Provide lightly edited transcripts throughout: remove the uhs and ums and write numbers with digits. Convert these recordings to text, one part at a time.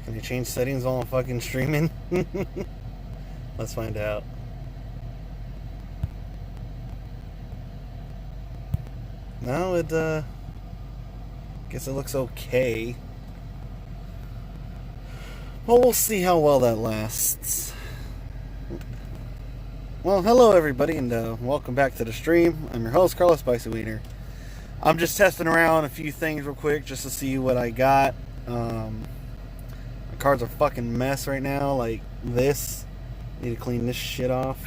Can you change settings while I'm fucking streaming? Let's find out. No, it, guess it looks okay. Well, we'll see how well that lasts. Well, hello everybody, and welcome back to the stream. I'm your host, Carlos Spicy Wiener. I'm just testing around a few things real quick just to see what I got. My cards are a fucking mess right now, like this. Need to clean this shit off.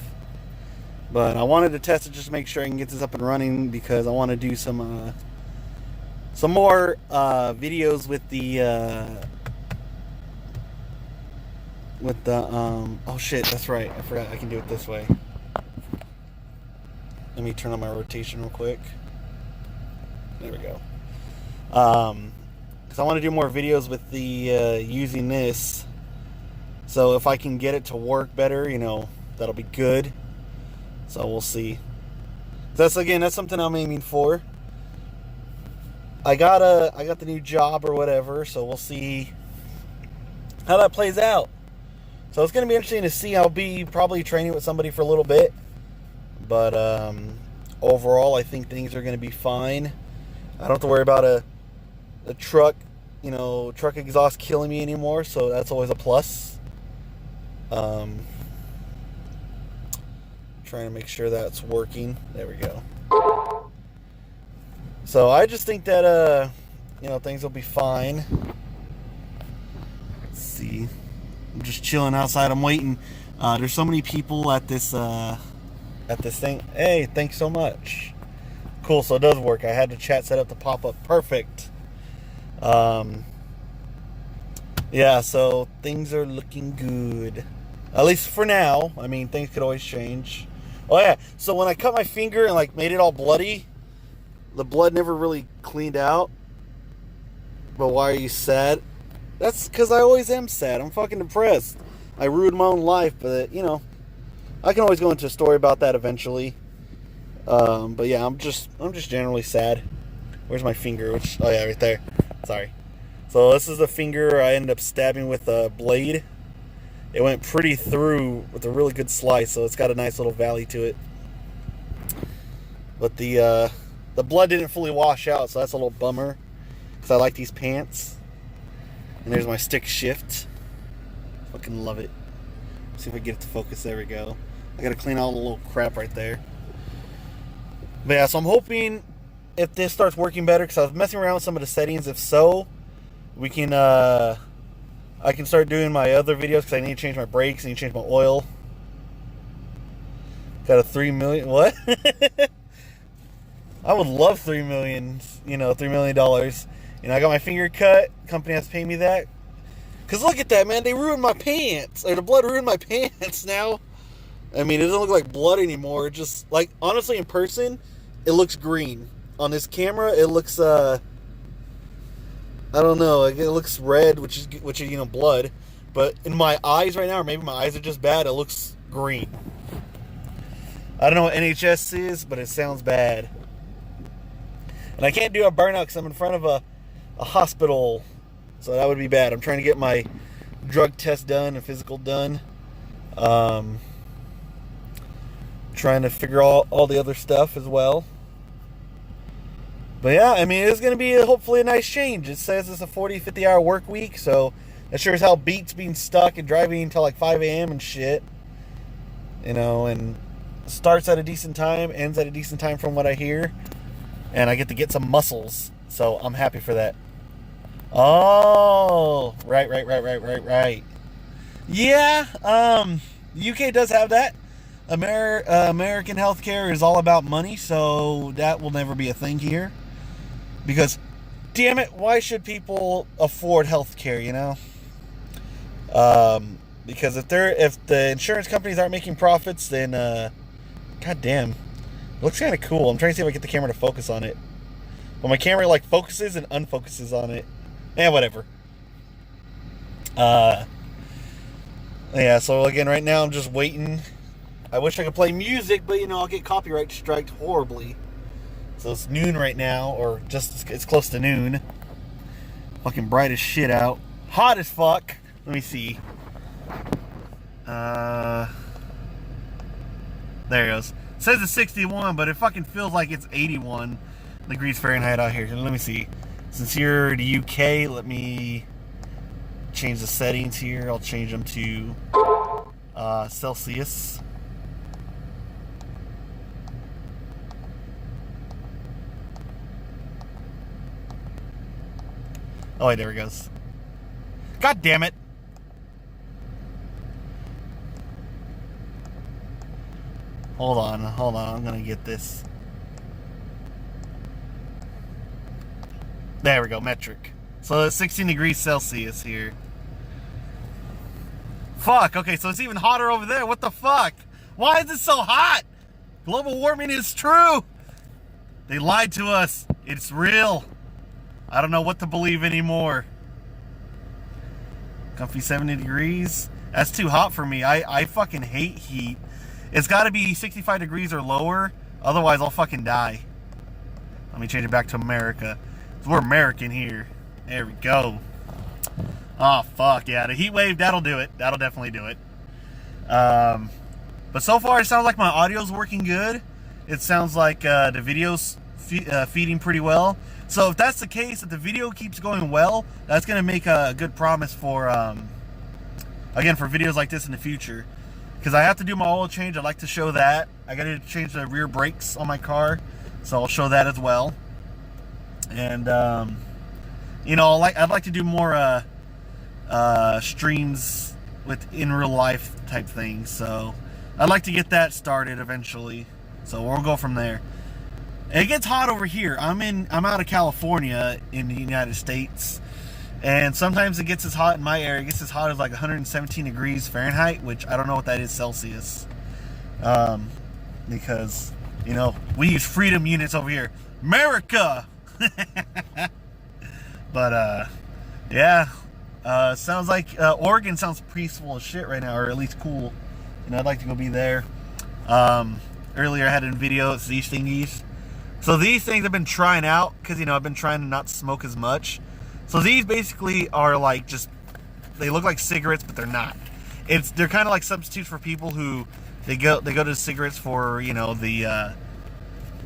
But I wanted to test it just to make sure I can get this up and running because I want to do some more videos with the oh shit, that's right. I forgot I can do it this way. Let me turn on my rotation real quick. There we go. Because I want to do more videos with the using this. So if I can get it to work better, you know, that'll be good. So we'll see. That's something I'm aiming for. I got the new job or whatever, so we'll see how that plays out. So it's going to be interesting to see. I'll be probably training with somebody for a little bit. But overall, I think things are going to be fine. I don't have to worry about a truck, truck exhaust killing me anymore. So that's always a plus. Trying to make sure that's working. There we go. So I just think that, things will be fine. Let's see. I'm just chilling outside. I'm waiting. There's so many people at this thing. Hey, thanks so much. Cool, so it does work. I had the chat set up to pop up. Perfect. Yeah, so things are looking good. At least for now. I mean, things could always change. Oh, yeah. So when I cut my finger and, made it all bloody, the blood never really cleaned out. But why are you sad? That's because I always am sad. I'm fucking depressed. I ruined my own life, but, I can always go into a story about that eventually. But yeah, I'm just generally sad. Where's my finger? Oh yeah, right there. Sorry. So this is the finger I ended up stabbing with a blade. It went pretty through with a really good slice, so it's got a nice little valley to it. But the blood didn't fully wash out, so that's a little bummer. Because I like these pants. And there's my stick shift. Fucking love it. Let's see if I get it to focus. There we go. I gotta clean all the little crap right there. But yeah, so I'm hoping if this starts working better, because I was messing around with some of the settings. If so, we can I can start doing my other videos, because I need to change my brakes, I need to change my oil. Got a $3 million. What? I would love $3 million. $3 million. I got my finger cut. Company has to pay me that. Because look at that, man. They ruined my pants. Or the blood ruined my pants now. I mean, it doesn't look like blood anymore. It just, honestly, in person, it looks green. On this camera, it looks, I don't know. It looks red, which is blood. But in my eyes right now, or maybe my eyes are just bad, it looks green. I don't know what NHS is, but it sounds bad. And I can't do a burnout because I'm in front of a hospital. So that would be bad. I'm trying to get my drug test done and physical done. Trying to figure all the other stuff as well. But yeah, I mean, it's going to be hopefully a nice change. It says it's a 40, 50-hour work week, so that sure as hell beats being stuck and driving until 5 a.m. and shit. And starts at a decent time, ends at a decent time from what I hear. And I get to get some muscles, so I'm happy for that. Oh, right. Yeah, UK does have that. American healthcare is all about money, so that will never be a thing here. Because, damn it, why should people afford healthcare, Because if the insurance companies aren't making profits, then, god damn, it looks kind of cool. I'm trying to see if I get the camera to focus on it. But my camera, focuses and unfocuses on it. Whatever. Yeah, so again, right now I'm just waiting. I wish I could play music, but I'll get copyright striked horribly. So it's noon right now, or it's close to noon. Fucking bright as shit out. Hot as fuck. Let me see. There it goes. It says it's 61, but it fucking feels like it's 81 degrees Fahrenheit out here. Let me see. Since you're the UK, let me change the settings here. I'll change them to Celsius. Oh, wait, there it goes. God damn it. Hold on. I'm gonna get this. There we go, metric. So it's 16 degrees Celsius here. Fuck, okay, so it's even hotter over there. What the fuck? Why is it so hot? Global warming is true. They lied to us. It's real. I don't know what to believe anymore. Comfy 70 degrees. That's too hot for me. I fucking hate heat. It's got to be 65 degrees or lower. Otherwise, I'll fucking die. Let me change it back to America. We're American here. There we go. Oh, fuck. Yeah, the heat wave, that'll do it. That'll definitely do it. But so far, it sounds like my audio's working good. It sounds like the video's feeding pretty well. So if that's the case, if the video keeps going well, that's going to make a good promise for, again, for videos like this in the future. Because I have to do my oil change. I'd like to show that. I got to change the rear brakes on my car. So I'll show that as well. And, you know, I'd like to do more streams with in real life type things. So I'd like to get that started eventually. So we'll go from there. It gets hot over here. I'm out of California in the United States, and sometimes it gets as hot in my area. It gets as hot as like 117 degrees Fahrenheit, which I don't know what that is Celsius. Because, you know, we use freedom units over here. America! But, yeah. Sounds like Oregon sounds peaceful as shit right now, or at least cool. And I'd like to go be there. Earlier I had a video. It's these thingies. So these things I've been trying out because, you know, I've been trying to not smoke as much. So these basically are like just, they look like cigarettes, but they're not. They're kind of like substitutes for people who they go to cigarettes for, you know, the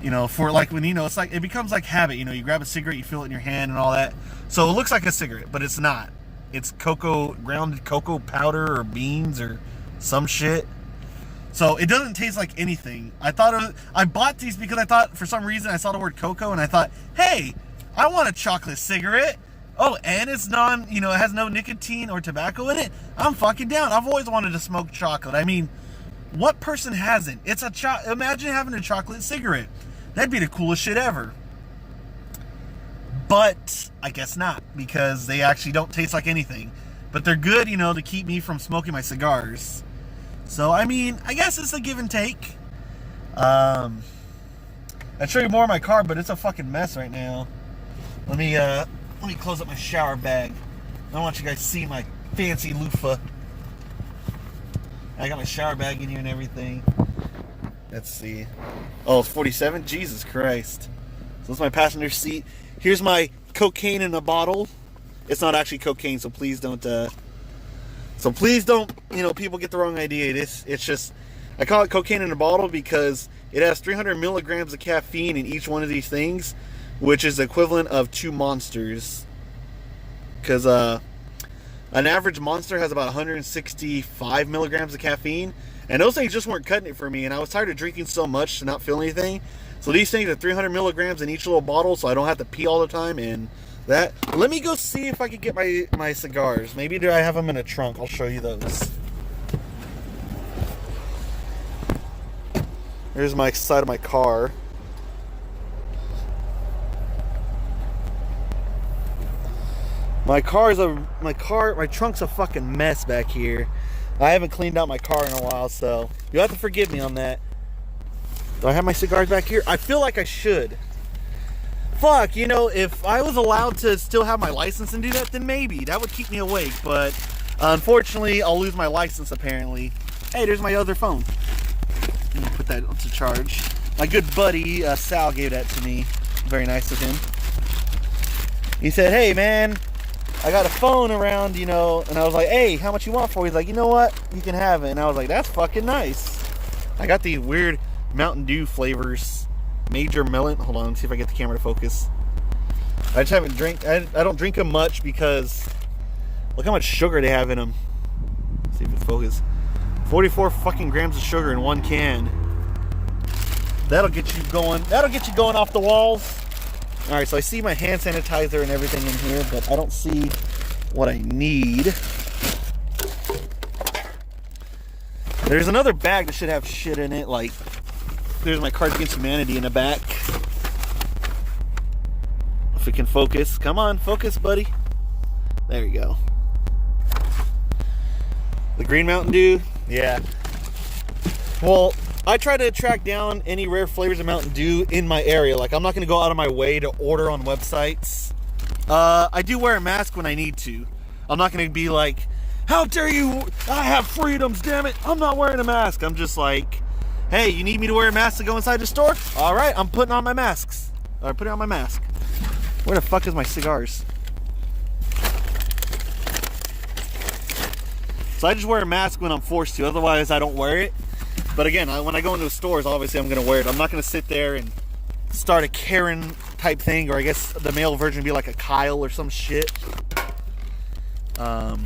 you know, for like when, you know, it's like it becomes like habit. You know, you grab a cigarette, you feel it in your hand and all that. So it looks like a cigarette, but it's not. It's grounded cocoa powder or beans or some shit. So it doesn't taste like anything. I bought these because I thought, for some reason, I saw the word cocoa and I thought, hey, I want a chocolate cigarette. Oh, and it's you know, it has no nicotine or tobacco in it. I'm fucking down. I've always wanted to smoke chocolate. I mean, what person hasn't? Imagine having a chocolate cigarette. That'd be the coolest shit ever. But I guess not, because they actually don't taste like anything. But they're good, you know, to keep me from smoking my cigars. So, I mean, I guess it's a give and take. I'd show you more of my car, but it's a fucking mess right now. Let me close up my shower bag. I don't want you guys to see my fancy loofah. I got my shower bag in here and everything. Let's see. Oh, it's 47? Jesus Christ. So that's my passenger seat. Here's my cocaine in a bottle. It's not actually cocaine, so please don't, you know, people get the wrong idea. It's just, I call it cocaine in a bottle because it has 300 milligrams of caffeine in each one of these things, which is the equivalent of 2 Monsters. Because an average Monster has about 165 milligrams of caffeine, and those things just weren't cutting it for me, and I was tired of drinking so much to not feel anything. So these things are 300 milligrams in each little bottle, so I don't have to pee all the time, and that. Let me go see if I can get my cigars. Maybe do I have them in a trunk? I'll show you those. Here's my side of my car. My trunk's a fucking mess back here. I haven't cleaned out my car in a while, so you'll have to forgive me on that. Do I have my cigars back here? I feel like I should. Fuck, you know, if I was allowed to still have my license and do that, then maybe. That would keep me awake, but unfortunately, I'll lose my license apparently. Hey, there's my other phone. Let me put that to charge. My good buddy, Sal, gave that to me. Very nice of him. He said, hey man, I got a phone around, you know, and I was like, hey, how much you want for it? He's like, you know what? You can have it. And I was like, that's fucking nice. I got these weird Mountain Dew flavors. Major Melon. Hold on, see if I get the camera to focus. I just haven't I don't drink them much because look how much sugar they have in them. Let's see if it's focused. 44 fucking grams of sugar in one can. That'll get you going. That'll get you going off the walls. All right, so I see my hand sanitizer and everything in here, but I don't see what I need. There's another bag that should have shit in it, like there's my Cards Against Humanity in the back. If it can focus. Come on, focus, buddy. There you go. The green Mountain Dew, yeah. Well, I try to track down any rare flavors of Mountain Dew in my area. Like, I'm not going to go out of my way to order on websites. I do wear a mask when I need to. I'm not going to be like, how dare you? I have freedoms, damn it. I'm not wearing a mask. I'm just like, hey, you need me to wear a mask to go inside the store? All right, I'm putting on my masks. Or putting on my mask. Where the fuck is my cigars? So I just wear a mask when I'm forced to. Otherwise, I don't wear it. But again, when I go into stores, obviously I'm going to wear it. I'm not going to sit there and start a Karen type thing, or I guess the male version would be like a Kyle or some shit. All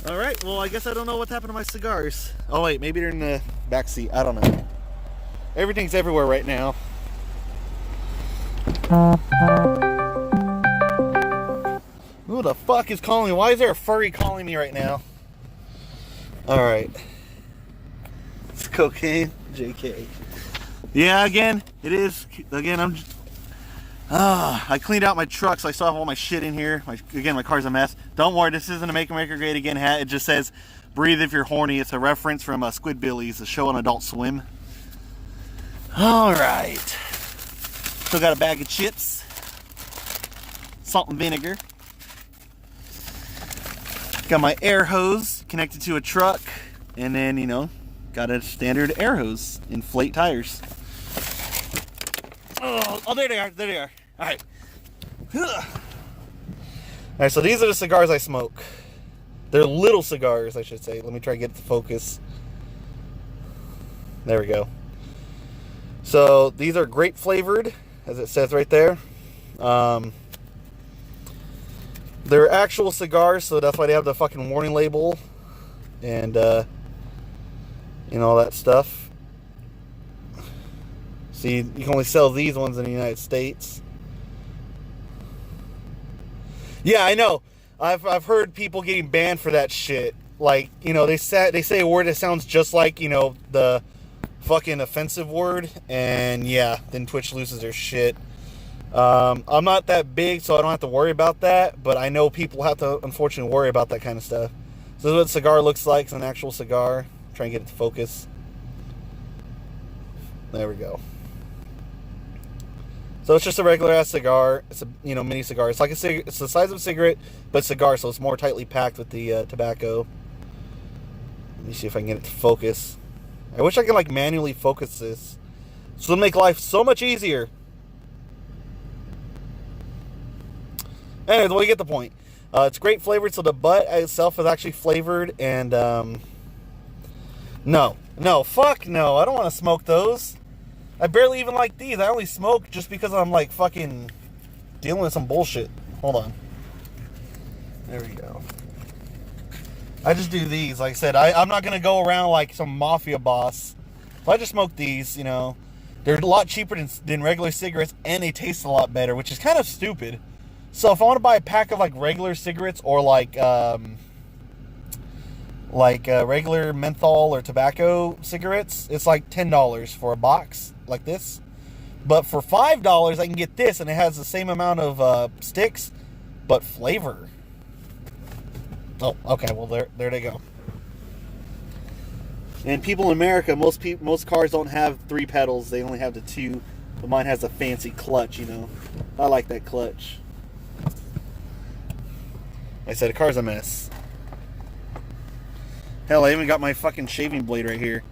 right, well, I guess I don't know what happened to my cigars. Oh wait, maybe they're in the back seat. I don't know. Everything's everywhere right now. Who the fuck is calling me? Why is there a furry calling me right now? Alright. It's cocaine. JK. Yeah, again, it is. Again, I cleaned out my truck, so I still have all my shit in here. Again, my car's a mess. Don't worry, this isn't a Make America Great Again hat. It just says, breathe if you're horny. It's a reference from Squidbillies, a show on Adult Swim. Alright. Still got a bag of chips. Salt and vinegar. Got my air hose connected to a truck, and then, you know, got a standard air hose, inflate tires. Oh, there they are, there they are. All right. All right, so these are the cigars I smoke. They're little cigars, I should say. Let me try to get it to focus. There we go. So these are grape flavored, as it says right there. They're actual cigars, so that's why they have the fucking warning label and you know, all that stuff. See, you can only sell these ones in the United States. Yeah, I know. I've heard people getting banned for that shit. Like, you know, they say a word that sounds just like, you know, the fucking offensive word, and yeah, then Twitch loses their shit. I'm not that big, so I don't have to worry about that, but I know people have to, unfortunately, worry about that kind of stuff. So this is what a cigar looks like. It's an actual cigar. Try and get it to focus. There we go. So it's just a regular ass cigar. It's a, you know, mini cigar. It's like it's the size of a cigarette, but cigar, so it's more tightly packed with the tobacco. Let me see if I can get it to focus. I wish I could like manually focus this. This will make life so much easier. Anyway, well, you get the point. It's grape flavored, so the butt itself is actually flavored, and no, fuck no, I don't want to smoke those. I barely even like these. I only smoke just because I'm like fucking dealing with some bullshit. Hold on. There we go. I just do these. Like I said, I'm not going to go around like some mafia boss. If I just smoke these, you know, they're a lot cheaper than regular cigarettes, and they taste a lot better, which is kind of stupid. So if I want to buy a pack of like regular cigarettes or like regular menthol or tobacco cigarettes, it's like $10 for a box like this. But for $5, I can get this, and it has the same amount of sticks, but flavor. Oh, okay. Well, there they go. And people in America, most cars don't have 3 pedals; they only have the 2. But mine has a fancy clutch. You know, I like that clutch. I said, the car's a mess. Hell, I even got my fucking shaving blade right here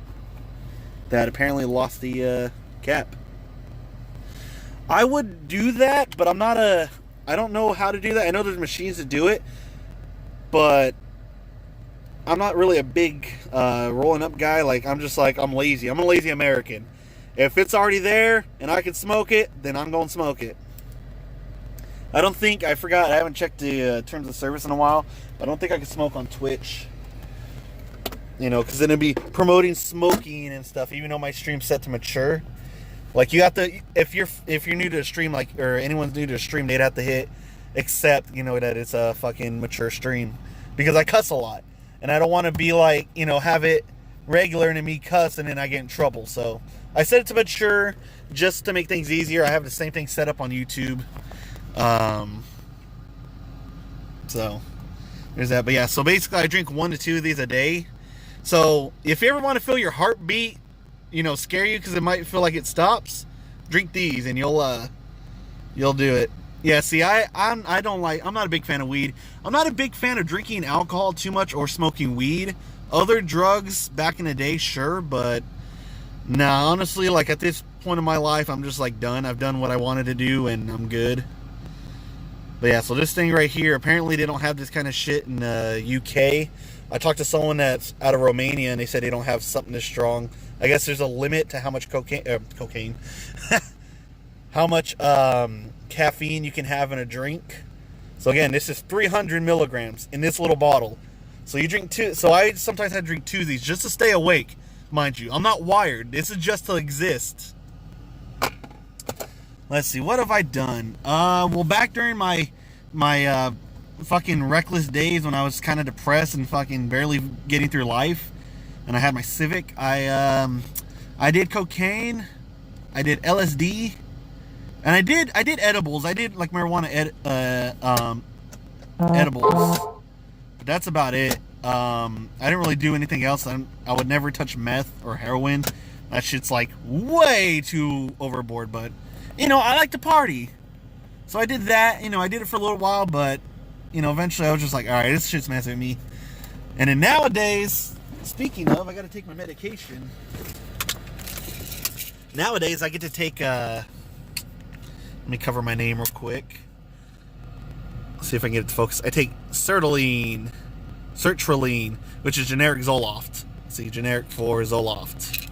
that apparently lost the cap. I would do that, but I'm not a I don't know how to do that. I know there's machines to do it, but I'm not really a big rolling up guy. Like, I'm just like, I'm lazy. I'm a lazy American. If it's already there and I can smoke it, then I'm going to smoke it. I don't think, I forgot, I haven't checked the terms of service in a while, but I don't think I can smoke on Twitch. You know, because then it'd be promoting smoking and stuff, even though my stream's set to mature. Like, you have to, if you're new to a stream, like, or anyone's new to a stream, they'd have to hit accept, you know, that it's a fucking mature stream. Because I cuss a lot. And I don't want to be like, you know, have it regular and me cuss and then I get in trouble. So I set it to mature just to make things easier. I have the same thing set up on YouTube. So there's that. But yeah, so basically I drink 1 to 2 of these a day. So if you ever want to feel your heartbeat, you know, scare you because it might feel like it stops, drink these and you'll do it. Yeah, see, I'm not a big fan of weed. I'm not a big fan of drinking alcohol too much or smoking weed. Other drugs back in the day, sure, but nah, honestly, like at this point in my life, I'm just like done. I've done what I wanted to do and I'm good. But yeah, so this thing right here, apparently they don't have this kind of shit in UK. I talked to someone that's out of Romania and they said they don't have something this strong. I guess there's a limit to how much cocaine, how much caffeine you can have in a drink. So again, this is 300 milligrams in this little bottle. So you drink 2. So I sometimes had to drink 2 of these just to stay awake, mind you. I'm not wired. This is just to exist. Let's see, what have I done? Well, back during my fucking reckless days when I was kind of depressed and fucking barely getting through life, and I had my Civic, I did cocaine, I did LSD, and I did edibles. I did like marijuana edibles. But that's about it. I didn't really do anything else. I would never touch meth or heroin. That shit's like way too overboard, but you know, I like to party. So I did that, you know, I did it for a little while, but you know, eventually I was just like, all right, this shit's messing with me. And then nowadays, speaking of, I got to take my medication. Nowadays, I get to take, let me cover my name real quick. See if I can get it to focus. I take sertraline, which is generic Zoloft. See, generic for Zoloft.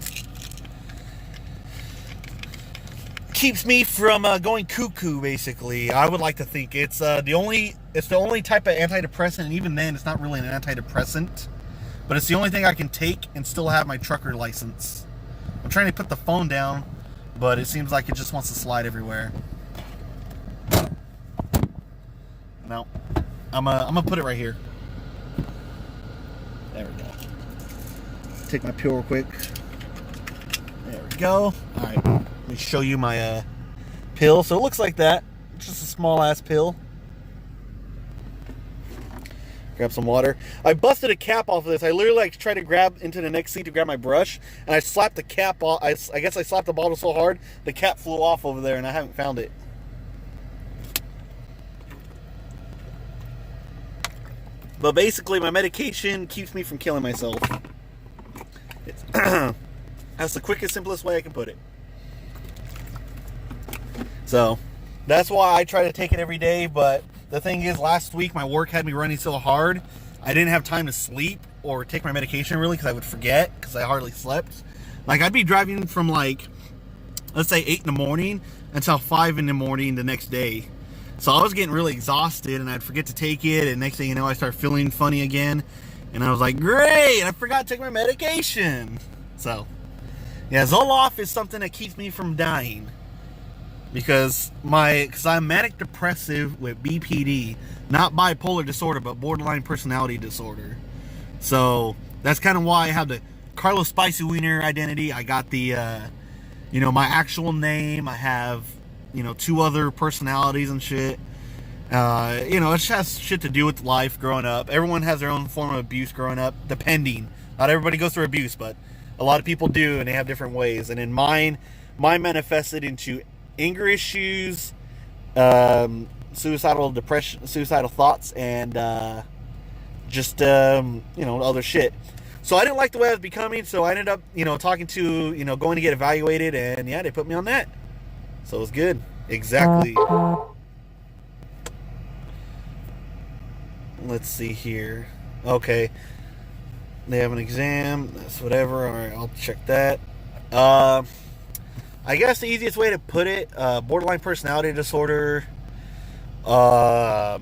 Keeps me from going cuckoo, basically. I would like to think it's the only type of antidepressant, and even then, it's not really an antidepressant. But it's the only thing I can take and still have my trucker license. I'm trying to put the phone down, but it seems like it just wants to slide everywhere. No, I'm gonna put it right here. There we go. Take my pill real quick. There we go. All right, let me show you my pill. So it looks like that. It's just a small ass pill. Grab some water. I busted a cap off of this. I literally like tried to grab into the next seat to grab my brush, and I slapped the cap off. I guess I slapped the bottle so hard the cap flew off over there, and I haven't found it. But basically, my medication keeps me from killing myself. That's the quickest, simplest way I can put it. So that's why I try to take it every day. But the thing is, last week my work had me running so hard, I didn't have time to sleep or take my medication really, because I would forget, because I hardly slept. Like, I'd be driving from like, let's say 8 in the morning until 5 in the morning the next day. So I was getting really exhausted, and I'd forget to take it, and next thing you know, I start feeling funny again. And I was like, great, I forgot to take my medication. So yeah, Zoloft is something that keeps me from dying. Because I'm manic depressive with BPD, not bipolar disorder, but borderline personality disorder. So that's kind of why I have the Carlos Spicy Wiener identity. I got the, you know, my actual name. I have, you know, 2 other personalities and shit. You know, it just has shit to do with life growing up. Everyone has their own form of abuse growing up, depending. Not everybody goes through abuse, but a lot of people do, and they have different ways. And in mine manifested into anger issues, suicidal depression, suicidal thoughts, and just you know, other shit. So I didn't like the way I was becoming, so I ended up, you know, talking to, you know, going to get evaluated, and yeah, they put me on that. So it was good. Exactly. Let's see here. Okay, they have an exam. That's whatever. All right, I'll check that. Uh, I guess the easiest way to put it, borderline personality disorder. Uh,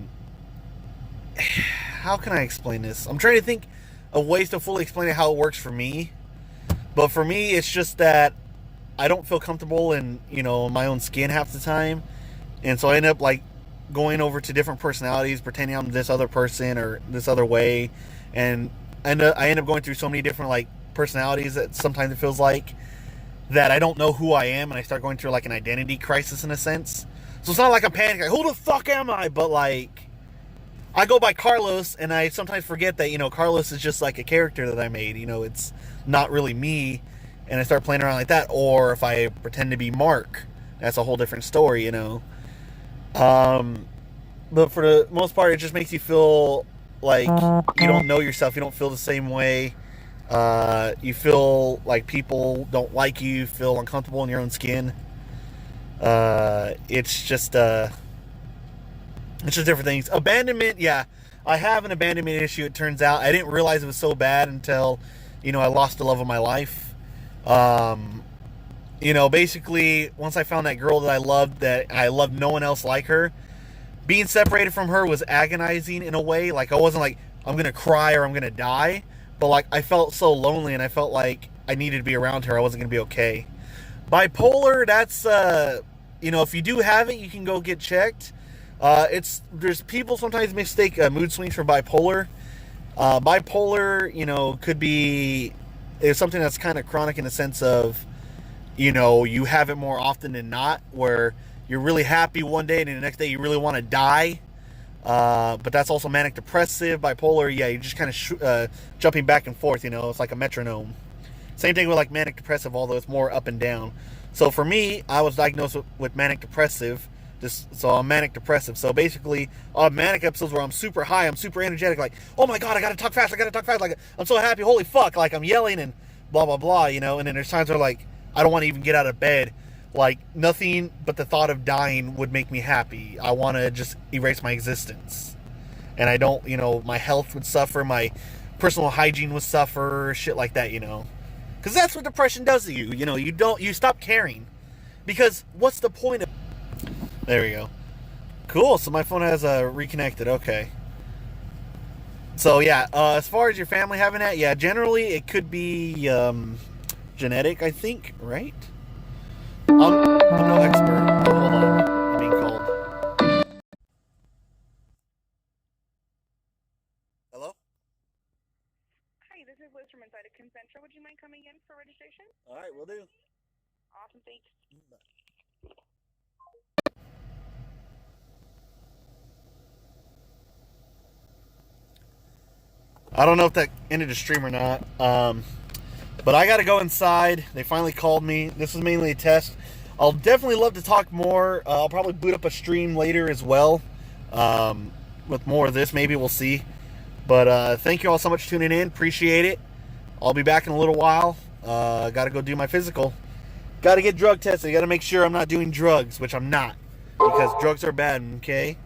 how can I explain this? I'm trying to think of ways to fully explain it, how it works for me. But for me, it's just that I don't feel comfortable in, my own skin half the time. And so I end up like going over to different personalities, pretending I'm this other person or this other way. And I end up going through so many different like personalities that sometimes it feels like that I don't know who I am, and I start going through like an identity crisis in a sense. So it's not like I'm panicking, like, who the fuck am I? But like, I go by Carlos, and I sometimes forget that, Carlos is just like a character that I made. It's not really me, and I start playing around like that. Or if I pretend to be Mark, that's a whole different story, But for the most part, it just makes you feel like you don't know yourself. You don't feel the same way. You feel like people don't like you. You feel uncomfortable in your own skin. It's just different things. Abandonment, yeah. I have an abandonment issue, it turns out. I didn't realize it was so bad until, I lost the love of my life. Basically, once I found that girl that I loved no one else like her, being separated from her was agonizing in a way. Like, I wasn't like, I'm going to cry or I'm going to die. But, like, I felt so lonely, and I felt like I needed to be around her. I wasn't going to be okay. Bipolar, that's, if you do have it, you can go get checked. There's people sometimes mistake mood swings for bipolar. Bipolar, could be is something that's kind of chronic in the sense of, you have it more often than not, where you're really happy one day and then the next day you really want to die. But that's also manic depressive. Bipolar, yeah, you're just kind of jumping back and forth. It's like a metronome. Same thing with like manic depressive, although it's more up and down. So for me, I was diagnosed with manic depressive. So I'm manic depressive. So basically, I'll have manic episodes where I'm super high, I'm super energetic, like, oh my god, I gotta talk fast, like, I'm so happy, holy fuck, like, I'm yelling and blah, blah, blah, and then there's times where, like, I don't want to even get out of bed, like, nothing but the thought of dying would make me happy. I want to just erase my existence. And I don't, my health would suffer, my personal hygiene would suffer, shit like that, because that's what depression does to you, you stop caring, because what's the point of... There we go. Cool, so my phone has reconnected. Okay. So, yeah, as far as your family having that, yeah, generally it could be genetic, I think, right? I'm no expert. Oh, hold on. I'm being called. Hello? Hi, this is Liz from Inside of Concentra. Would you mind coming in for registration? All right, will do. Awesome, thanks. Bye. I don't know if that ended the stream or not. But I got to go inside. They finally called me. This is mainly a test. I'll definitely love to talk more. I'll probably boot up a stream later as well with more of this. Maybe we'll see. But thank you all so much for tuning in. Appreciate it. I'll be back in a little while. Got to go do my physical. Got to get drug tested. Got to make sure I'm not doing drugs, which I'm not. Because drugs are bad, okay?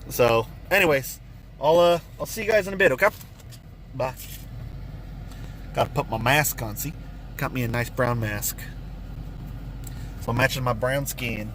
So, anyways, I'll see you guys in a bit, okay? Bye. Gotta put my mask on, see? Got me a nice brown mask. So I'm matching my brown skin.